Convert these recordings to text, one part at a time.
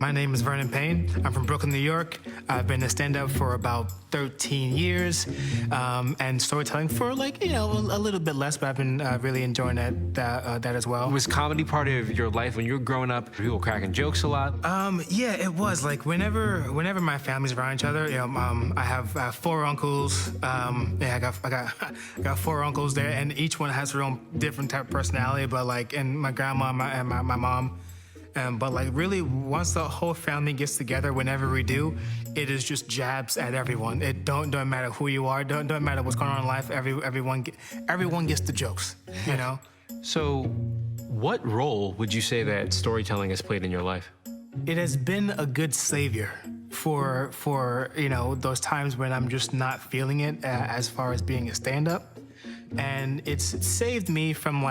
My name is Vernon Payne. I'm from Brooklyn, New York. I've been a stand-up for about 13 years, and storytelling for a little bit less, but I've been really enjoying that as well. Was comedy part of your life when you were growing up? People cracking jokes a lot? Yeah, it was. Like whenever my family's around each other, I have four uncles. I got four uncles there, and each one has their own different type of personality. But and my grandma and my mom. But really, once the whole family gets together, whenever we do, it is just jabs at everyone. It don't matter who you are, don't matter what's going on in life. Everyone gets the jokes, you know. So, what role would you say that storytelling has played in your life? It has been a good savior for those times when I'm just not feeling it as far as being a stand-up, and it's saved me from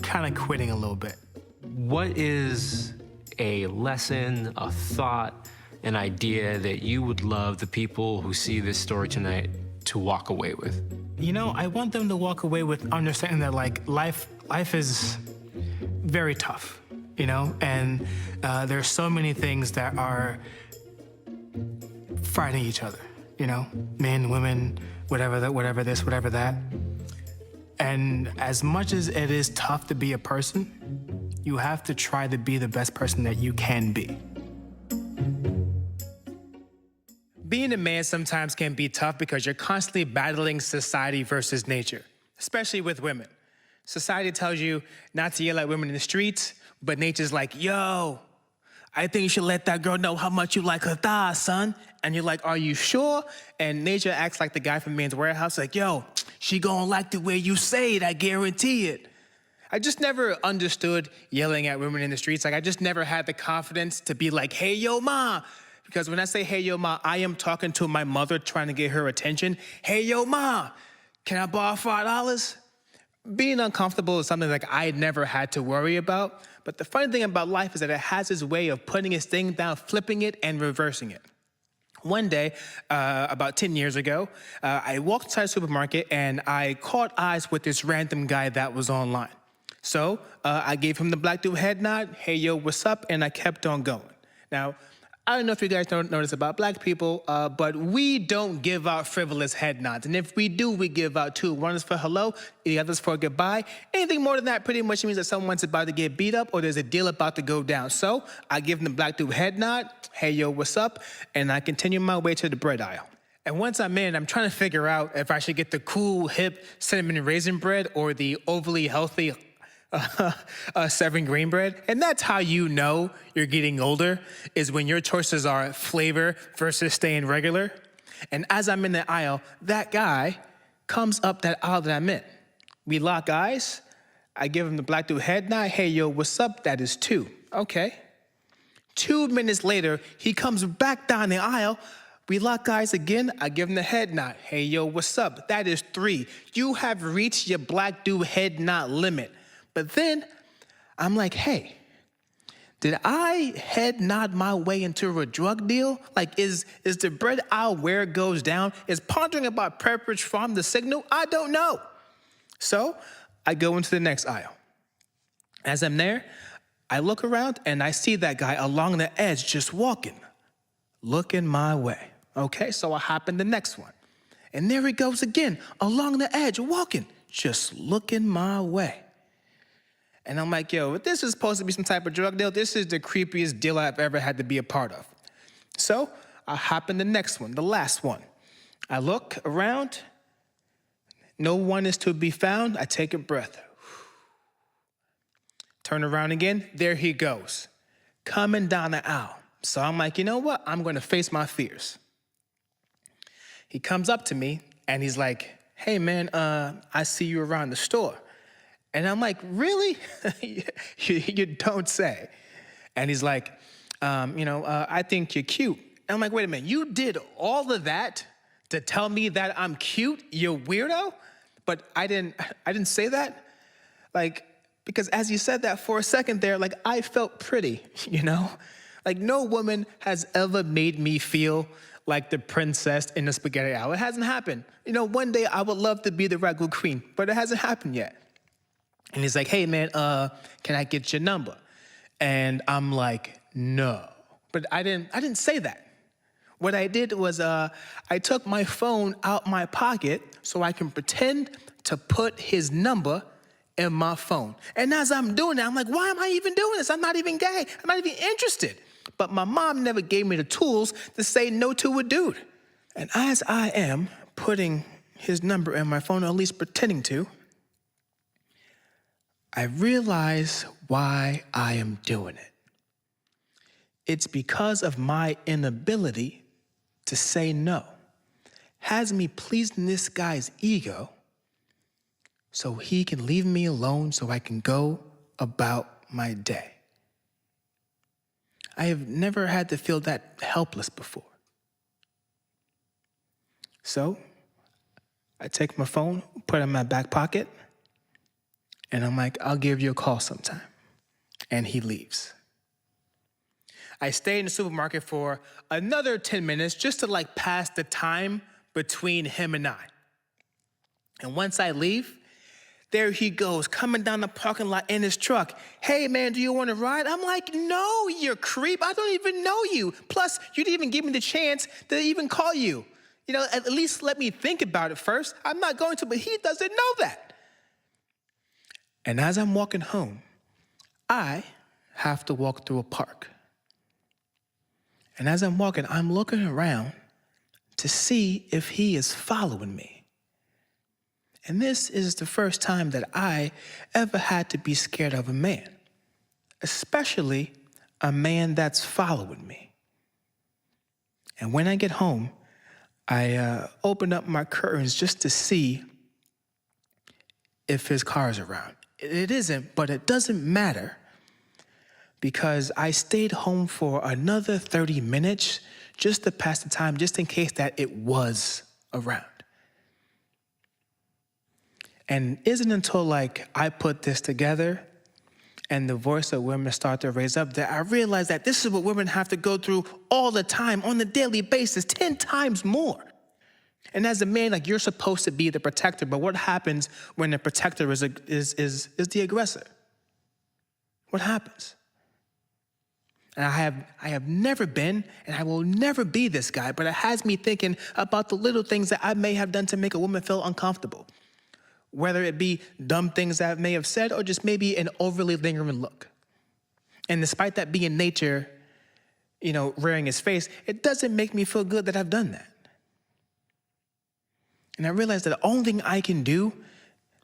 kind of quitting a little bit. What is a lesson, a thought, an idea that you would love the people who see this story tonight to walk away with? I want them to walk away with understanding that life is very tough, and there's so many things that are fighting each other, men, women, whatever this, whatever that. And as much as it is tough to be a person, you have to try to be the best person that you can be. Being a man sometimes can be tough because you're constantly battling society versus nature, especially with women. Society tells you not to yell at women in the streets, but nature's like, yo, I think you should let that girl know how much you like her thighs, son. And you're like, are you sure? And nature acts like the guy from Man's Warehouse, like, yo, she gonna like the way you say it, I guarantee it. I just never understood yelling at women in the streets. I just never had the confidence to be like, hey, yo, ma. Because when I say, hey, yo, ma, I am talking to my mother trying to get her attention. Hey, yo, ma, can I borrow $5? Being uncomfortable is something I had never had to worry about. But the funny thing about life is that it has its way of putting its thing down, flipping it, and reversing it. One day, about 10 years ago, I walked inside a supermarket and I caught eyes with this random guy that was online. So I gave him the black dude head nod, hey, yo, what's up? And I kept on going. Now, I don't know if you guys know this about black people, but we don't give out frivolous head nods. And if we do, we give out two. One is for hello, the other is for goodbye. Anything more than that pretty much means that someone's about to get beat up or there's a deal about to go down. So I give him the black dude head nod, hey, yo, what's up? And I continue my way to the bread aisle. And once I'm in, I'm trying to figure out if I should get the cool, hip cinnamon raisin bread or the overly healthy 7-grain bread. And that's how you know you're getting older, is when your choices are flavor versus staying regular. And as I'm in the aisle, that guy comes up that aisle that I'm in. We lock eyes. I give him the black dude head nod. Hey, yo, what's up? That is 2. Okay. 2 minutes later, he comes back down the aisle. We lock eyes again. I give him the head nod. Hey, yo, what's up? That is 3. You have reached your black dude head nod limit. But then I'm like, hey, did I head nod my way into a drug deal? Is the bread aisle where it goes down? Is pondering about Pepperidge Farm the signal? I don't know. So I go into the next aisle. As I'm there, I look around and I see that guy along the edge just walking, looking my way. Okay, so I hop in the next one. And there he goes again, along the edge, walking, just looking my way. And I'm like, yo, if this is supposed to be some type of drug deal, this is the creepiest deal I've ever had to be a part of. So I hop in the next one, the last one. I look around, no one is to be found. I take a breath. Turn around again, there he goes, coming down the aisle. So I'm like, you know what? I'm gonna face my fears. He comes up to me and he's like, hey man, I see you around the store. And I'm like, really? You don't say. And he's like, I think you're cute. And I'm like, wait a minute, you did all of that to tell me that I'm cute, you weirdo? But I didn't say that. Because as you said that for a second there, I felt pretty, no woman has ever made me feel like the princess in the spaghetti aisle. It hasn't happened. One day I would love to be the ragu queen, but it hasn't happened yet. And he's like, hey man, can I get your number? And I'm like, no, But I didn't say that. What I did was I took my phone out my pocket so I can pretend to put his number in my phone. And as I'm doing that, I'm like, why am I even doing this? I'm not even gay. I'm not even interested. But my mom never gave me the tools to say no to a dude. And as I am putting his number in my phone, or at least pretending to, I realize why I am doing it. It's because of my inability to say no. Has me pleasing this guy's ego so he can leave me alone so I can go about my day. I have never had to feel that helpless before. So I take my phone, put it in my back pocket, and I'm like, I'll give you a call sometime. And he leaves. I stay in the supermarket for another 10 minutes just to pass the time between him and I. And once I leave, there he goes, coming down the parking lot in his truck. Hey man, do you want to ride? I'm like, no, you creep. I don't even know you. Plus, you didn't even give me the chance to even call you. At least let me think about it first. I'm not going to, but he doesn't know that. And as I'm walking home, I have to walk through a park. And as I'm walking, I'm looking around to see if he is following me. And this is the first time that I ever had to be scared of a man, especially a man that's following me. And when I get home, I open up my curtains just to see if his car is around. It isn't, but it doesn't matter because I stayed home for another 30 minutes just to pass the time, just in case that it was around. And it isn't until I put this together and the voice of women start to raise up that I realize that this is what women have to go through all the time, on a daily basis, 10 times more. And as a man, you're supposed to be the protector, but what happens when the protector is the aggressor? What happens? And I have never been, and I will never be this guy, but it has me thinking about the little things that I may have done to make a woman feel uncomfortable. Whether it be dumb things that I may have said or just maybe an overly lingering look. And despite that being nature, rearing its face, it doesn't make me feel good that I've done that. And I realized that the only thing I can do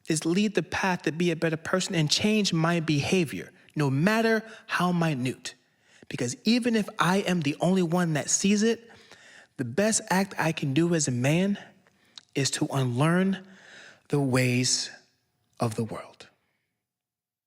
is lead the path to be a better person and change my behavior, no matter how minute. Because even if I am the only one that sees it, the best act I can do as a man is to unlearn the ways of the world.